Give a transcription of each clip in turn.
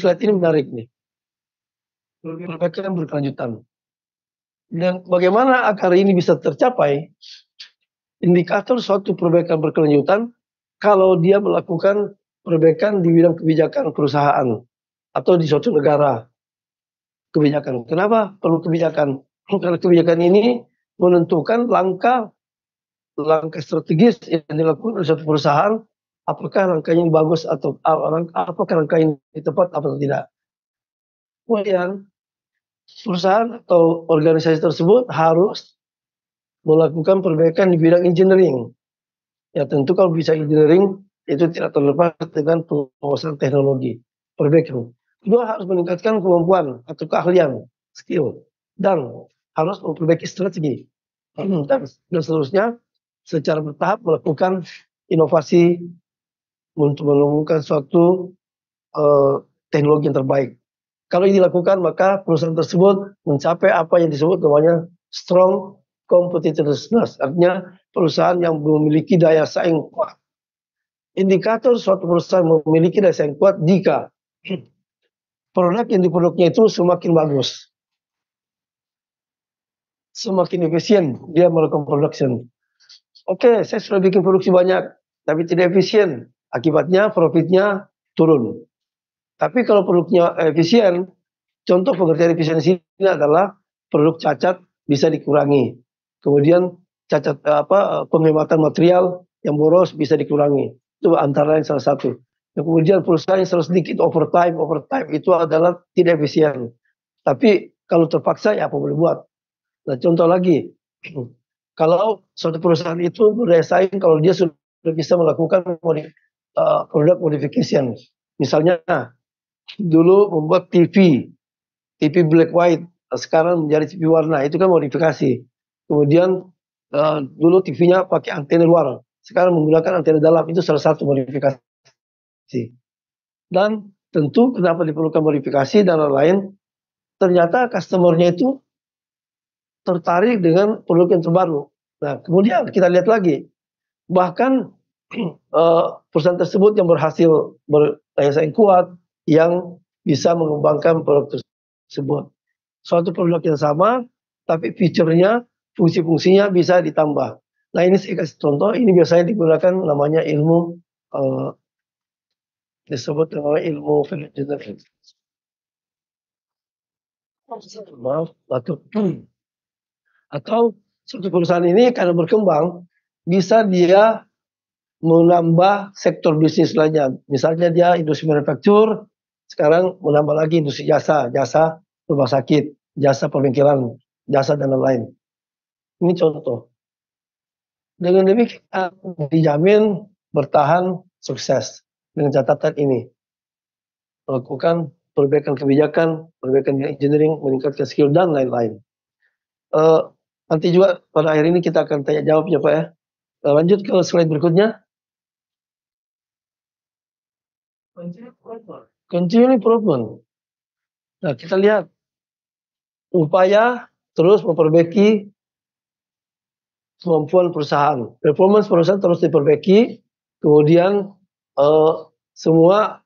slide ini menarik nih. Perbaikan berkelanjutan. Dan bagaimana agar ini bisa tercapai? Indikator suatu perbaikan berkelanjutan kalau dia melakukan perbaikan di bidang kebijakan perusahaan atau di suatu negara. Kebijakan. Kenapa perlu kebijakan? Karena kebijakan ini menentukan langkah strategis yang dilakukan oleh suatu perusahaan, apakah langkahnya yang bagus atau apakah langkah yang tepat atau tidak. Kemudian perusahaan atau organisasi tersebut harus melakukan perbaikan di bidang engineering. Ya tentu kalau bisa engineering itu tidak terlepas dengan penguasaan teknologi. Perbaikan. Kedua harus meningkatkan kemampuan atau keahlian, skill, dan harus memperbaiki strategi. Dan seterusnya secara bertahap melakukan inovasi untuk menemukan suatu teknologi yang terbaik. Kalau ini dilakukan maka perusahaan tersebut mencapai apa yang disebut namanya strong competitiveness, artinya perusahaan yang memiliki daya saing kuat. Indikator suatu perusahaan memiliki daya saing kuat jika produk yang diproduknya itu semakin bagus, semakin efisien dia melakukan production. Oke, saya sudah bikin produksi banyak, tapi tidak efisien. Akibatnya profitnya turun. Tapi kalau produknya efisien, contoh pengertian efisiensi ini adalah produk cacat bisa dikurangi. Kemudian cacat penghematan material yang boros bisa dikurangi. Itu antara lain salah satu. Dan kemudian perusahaan yang selalu sedikit overtime itu adalah tidak efisien. Tapi kalau terpaksa ya apa boleh buat. Nah contoh lagi, kalau suatu perusahaan itu berdaya saing kalau dia sudah bisa melakukan produk modification. Misalnya dulu membuat TV black white, sekarang menjadi TV warna, itu kan modifikasi. Kemudian dulu TV-nya pakai antena luar, sekarang menggunakan antena dalam, itu salah satu modifikasi. Dan tentu kenapa diperlukan modifikasi dan lain-lain, ternyata customer-nya itu tertarik dengan produk yang terbaru. Nah, kemudian kita lihat lagi, bahkan perusahaan tersebut yang berhasil berdaya saing kuat, yang bisa mengembangkan produk tersebut. Suatu produk yang sama, tapi fiturnya, fungsi-fungsinya bisa ditambah. Nah ini saya kasih contoh, ini biasanya digunakan namanya ilmu, disebut namanya ilmu value engineering. Maaf, batuk. Atau suatu perusahaan ini karena berkembang, bisa dia menambah sektor bisnis lainnya. Misalnya dia industri manufaktur, sekarang menambah lagi industri jasa rumah sakit, jasa pembengkelan, jasa dan lain-lain. Ini contoh. Dengan demikian dijamin bertahan sukses dengan catatan ini. Melakukan perbaikan kebijakan, perbaikan engineering, meningkatkan skill dan lain-lain. Nanti juga pada akhir ini kita akan tanya jawab ya Pak ya. Lanjut ke slide berikutnya. Continuing improvement. Nah kita lihat upaya terus memperbaiki kemampuan perusahaan. Performance perusahaan terus diperbaiki. Kemudian semua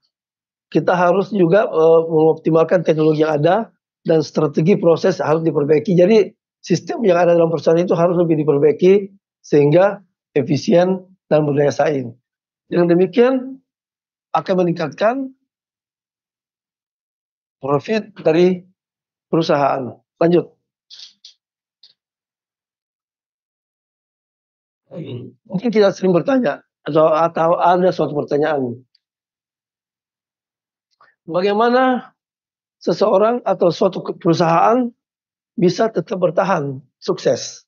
kita harus juga mengoptimalkan teknologi yang ada dan strategi proses harus diperbaiki. Jadi sistem yang ada dalam perusahaan itu harus lebih diperbaiki sehingga efisien dan berdaya saing. Dengan demikian akan meningkatkan profit dari perusahaan. Lanjut. Mungkin kita sering bertanya atau ada suatu pertanyaan. Bagaimana seseorang atau suatu perusahaan bisa tetap bertahan sukses?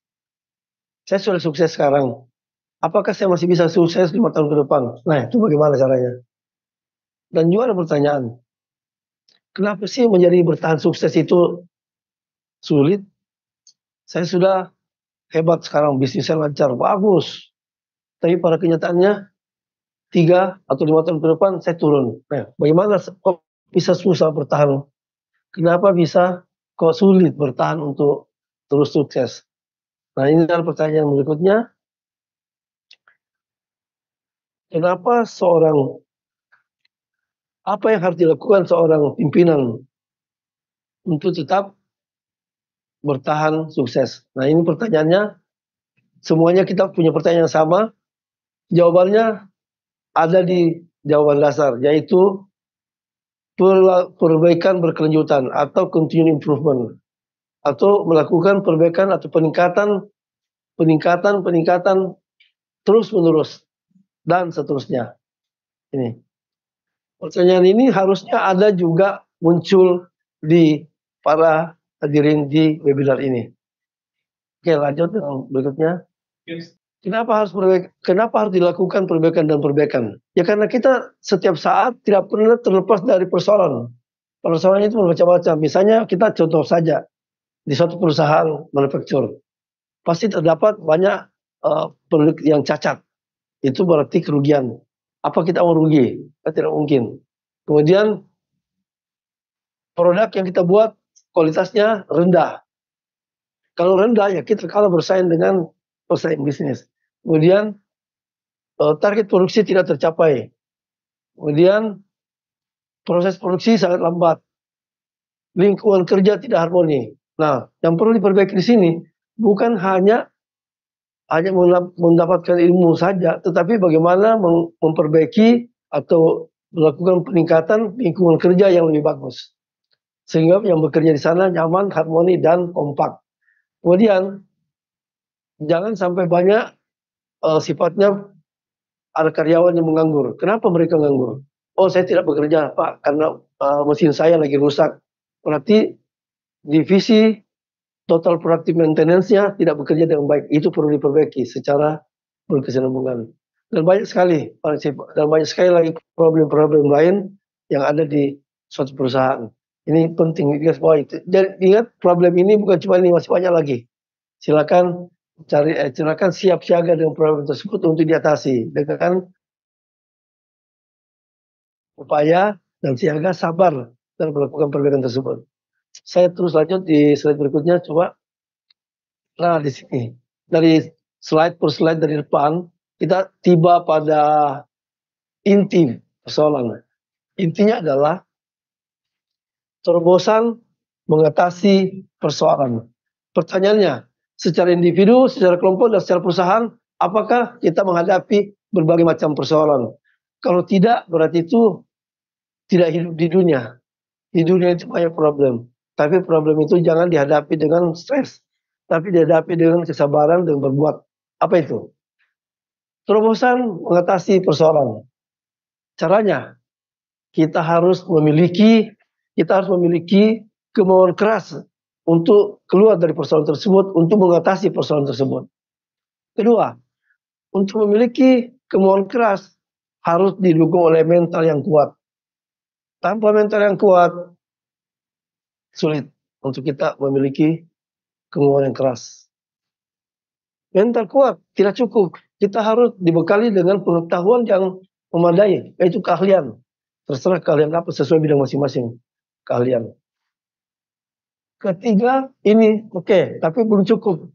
Saya sudah sukses sekarang. Apakah saya masih bisa sukses 5 tahun ke depan? Nah, itu bagaimana caranya? Dan juga ada pertanyaan. Kenapa sih menjadi bertahan sukses itu sulit? Saya sudah hebat sekarang, bisnisnya lancar, bagus. Tapi pada kenyataannya 3 atau 5 tahun ke depan saya turun. Nah, bagaimana kok bisa susah bertahan? Kenapa bisa kok sulit bertahan untuk terus sukses? Nah, ini adalah pertanyaan berikutnya. Kenapa seorang Apa yang harus dilakukan seorang pimpinan untuk tetap bertahan sukses? Nah, ini pertanyaannya, semuanya kita punya pertanyaan yang sama. Jawabannya ada di jawaban dasar, yaitu perbaikan berkelanjutan atau continuous improvement, atau melakukan perbaikan atau peningkatan terus menerus dan seterusnya. Ini pertanyaan ini harusnya ada juga muncul di para hadirin di webinar ini. Oke, lanjut yang berikutnya. Kenapa harus dilakukan perbaikan dan perbaikan? Ya karena kita setiap saat tidak pernah terlepas dari persoalan. Persoalannya itu bermacam-macam. Misalnya kita contoh saja di suatu perusahaan manufaktur, pasti terdapat banyak produk yang cacat. Itu berarti kerugian. Apa kita mau rugi? Kita tidak mungkin. Kemudian produk yang kita buat kualitasnya rendah. Kalau rendah ya kita kalah bersaing dengan pesaing bisnis. Kemudian target produksi tidak tercapai. Kemudian proses produksi sangat lambat. Lingkungan kerja tidak harmoni. Nah, yang perlu diperbaiki di sini bukan hanya mendapatkan ilmu saja, tetapi bagaimana memperbaiki atau melakukan peningkatan lingkungan kerja yang lebih bagus. Sehingga yang bekerja di sana nyaman, harmoni, dan kompak. Kemudian, jangan sampai banyak sifatnya ada karyawan yang menganggur. Kenapa mereka menganggur? Oh, saya tidak bekerja, Pak, karena mesin saya lagi rusak. Berarti divisi total productive maintenance-nya tidak bekerja dengan baik. Itu perlu diperbaiki secara berkesinambungan. Dan banyak sekali lagi problem-problem lain yang ada di suatu perusahaan. Ini penting dan ingat, problem ini bukan cuma ini, masih banyak lagi. Silakan siap siaga dengan problem tersebut untuk diatasi dengan upaya dan siaga sabar dalam melakukan perbaikan tersebut. Saya terus lanjut di slide berikutnya, coba. Nah, di sini dari slide per slide dari depan kita tiba pada inti persoalan. Intinya adalah terobosan mengatasi persoalan. Pertanyaannya, secara individu, secara kelompok, dan secara perusahaan, apakah kita menghadapi berbagai macam persoalan? Kalau tidak, berarti itu tidak hidup di dunia. Di dunia itu banyak problem. Tapi problem itu jangan dihadapi dengan stres. Tapi dihadapi dengan kesabaran dan berbuat. Apa itu? Terobosan mengatasi persoalan. Caranya, kita harus memiliki kemauan keras untuk keluar dari persoalan tersebut, untuk mengatasi persoalan tersebut. Kedua, untuk memiliki kemauan keras harus didukung oleh mental yang kuat. Tanpa mental yang kuat, sulit untuk kita memiliki kemauan yang keras. Mental kuat tidak cukup. Kita harus dibekali dengan pengetahuan yang memadai, yaitu keahlian. Terserah keahlian apa sesuai bidang masing-masing keahlian. Ketiga, ini oke, tapi belum cukup.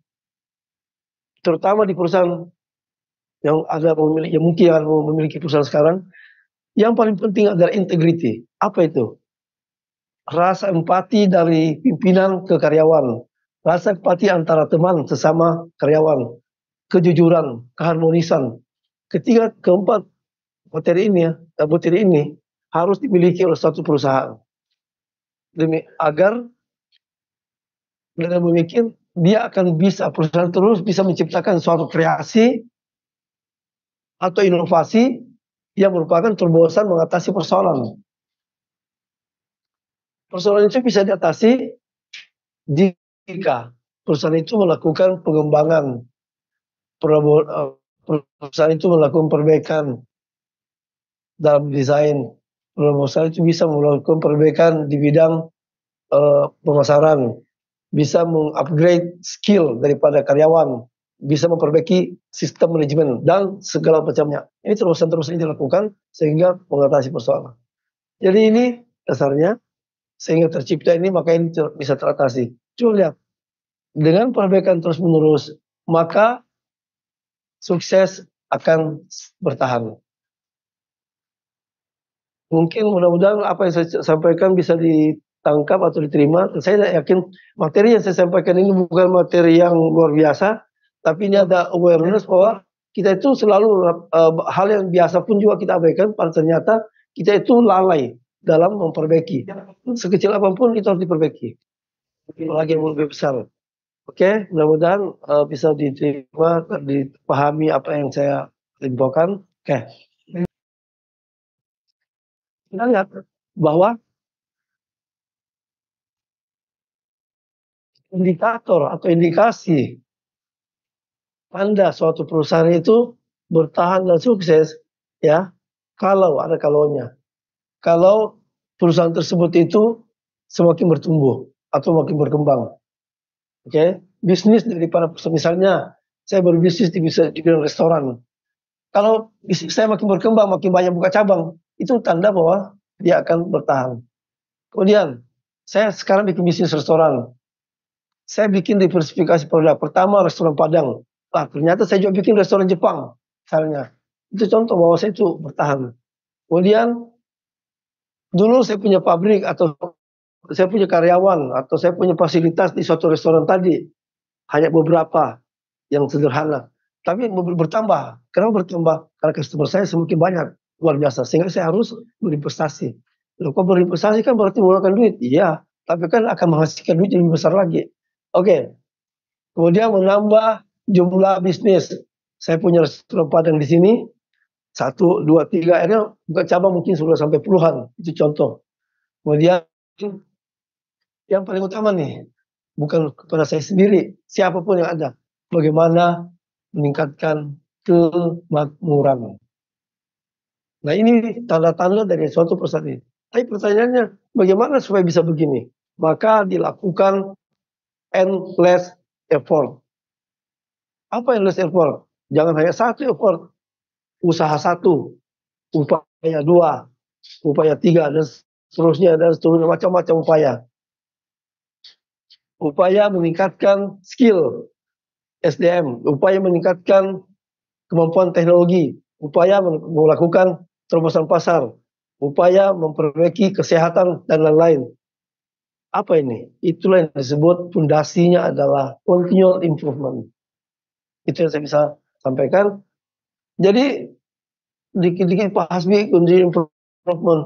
Terutama di perusahaan yang mungkin memiliki perusahaan sekarang, yang paling penting adalah integrity. Apa itu? Rasa empati dari pimpinan ke karyawan, rasa empati antara teman sesama karyawan, kejujuran, keharmonisan. Ketiga, keempat, materi ini harus dimiliki oleh suatu perusahaan. Agar dengan demikian perusahaan terus bisa menciptakan suatu kreasi atau inovasi yang merupakan terobosan mengatasi persoalan. Persoalan itu bisa diatasi jika perusahaan itu melakukan pengembangan, perusahaan itu melakukan perbaikan dalam desain, perusahaan itu bisa melakukan perbaikan di bidang pemasaran, bisa mengupgrade skill daripada karyawan, bisa memperbaiki sistem manajemen dan segala macamnya. Ini terobosan-terobosan yang dilakukan sehingga mengatasi persoalan. Jadi ini dasarnya, sehingga tercipta ini, maka ini bisa teratasi. Coba lihat, dengan perbaikan terus menerus, maka sukses akan bertahan. Mungkin mudah-mudahan apa yang saya sampaikan bisa ditangkap atau diterima. Saya yakin materi yang saya sampaikan ini bukan materi yang luar biasa, tapi ini ada awareness bahwa kita itu selalu hal yang biasa pun juga kita abaikan, padahal ternyata kita itu lalai dalam memperbaiki. Sekecil apapun itu harus diperbaiki. Apalagi yang lebih besar. Oke, mudah-mudahan bisa diterima, dipahami apa yang saya infokan. Oke, kita lihat bahwa indikator atau indikasi tanda suatu perusahaan itu bertahan dan sukses, ya, kalau ada kalaunya. Kalau perusahaan tersebut itu semakin bertumbuh atau makin berkembang. Oke, bisnis daripada misalnya saya berbisnis di bidang restoran. Kalau bisnis saya makin berkembang, makin banyak buka cabang, itu tanda bahwa dia akan bertahan. Kemudian, saya sekarang bikin bisnis restoran. Saya bikin diversifikasi produk. Pertama restoran Padang. Lah ternyata saya juga bikin restoran Jepang misalnya. Itu contoh bahwa saya itu bertahan. Kemudian dulu saya punya pabrik atau saya punya karyawan atau saya punya fasilitas di suatu restoran tadi. Hanya beberapa yang sederhana. Tapi bertambah. Kenapa bertambah? Karena customer saya semakin banyak. Luar biasa. Sehingga saya harus berinvestasi. Loh, kok berinvestasi kan berarti mengeluarkan duit? Iya. Tapi kan akan menghasilkan duit yang lebih besar lagi. Oke. Kemudian menambah jumlah bisnis. Saya punya restoran Padang di sini, 1, 2, 3, akhirnya buka cabang mungkin sudah sampai puluhan, itu contoh. Kemudian yang paling utama nih, bukan kepada saya sendiri, siapapun yang ada, bagaimana meningkatkan kemakmuran. Nah ini tanda-tanda dari suatu perusahaan ini. Tapi pertanyaannya, bagaimana supaya bisa begini? Maka dilakukan endless effort. Apa endless effort? Jangan hanya satu effort, usaha satu, upaya dua, upaya tiga, dan seterusnya, macam-macam upaya. Upaya meningkatkan skill SDM, upaya meningkatkan kemampuan teknologi, upaya melakukan terobosan pasar, upaya memperbaiki kesehatan, dan lain-lain. Apa ini? Itulah yang disebut fondasinya adalah continual improvement. Itu yang saya bisa sampaikan. Jadi dikit-dikit Pak Hasbi continual improvement.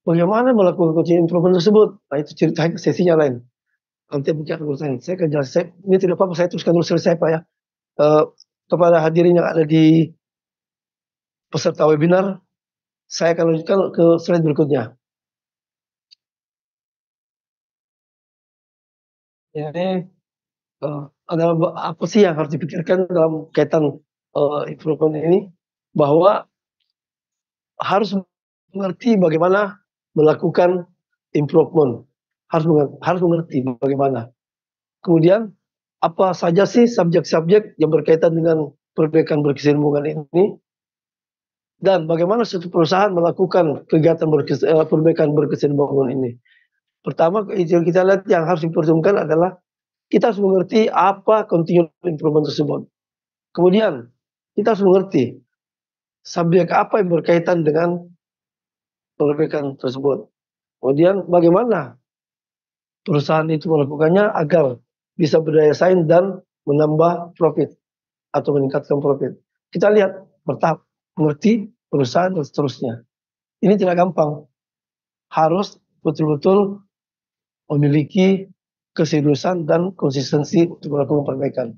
Bagaimana melakukan continual improvement tersebut? Nah itu cerita sesinya lain. Nanti bicara urusan saya akan jelaskan. Ini tidak apa-apa saya teruskan dulu selesai Pak ya. Kepada hadirin yang ada di peserta webinar, saya akan lanjutkan ke slide berikutnya. Ini ada apa sih yang harus dipikirkan dalam kaitan improvement ini? Bahwa harus mengerti bagaimana melakukan improvement. Harus mengerti bagaimana. Kemudian apa saja sih subjek-subjek yang berkaitan dengan perbaikan berkesinambungan ini, dan bagaimana suatu perusahaan melakukan kegiatan perbaikan berkesinambungan ini. Pertama yang kita lihat yang harus diperhitungkan adalah kita harus mengerti apa continuous improvement tersebut. Kemudian kita harus mengerti subjek apa yang berkaitan dengan perbaikan tersebut. Kemudian bagaimana perusahaan itu melakukannya agar bisa berdaya saing dan menambah profit atau meningkatkan profit. Kita lihat bertahap, mengerti perusahaan dan seterusnya. Ini tidak gampang. Harus betul-betul memiliki keseriusan dan konsistensi untuk melakukan perbaikan.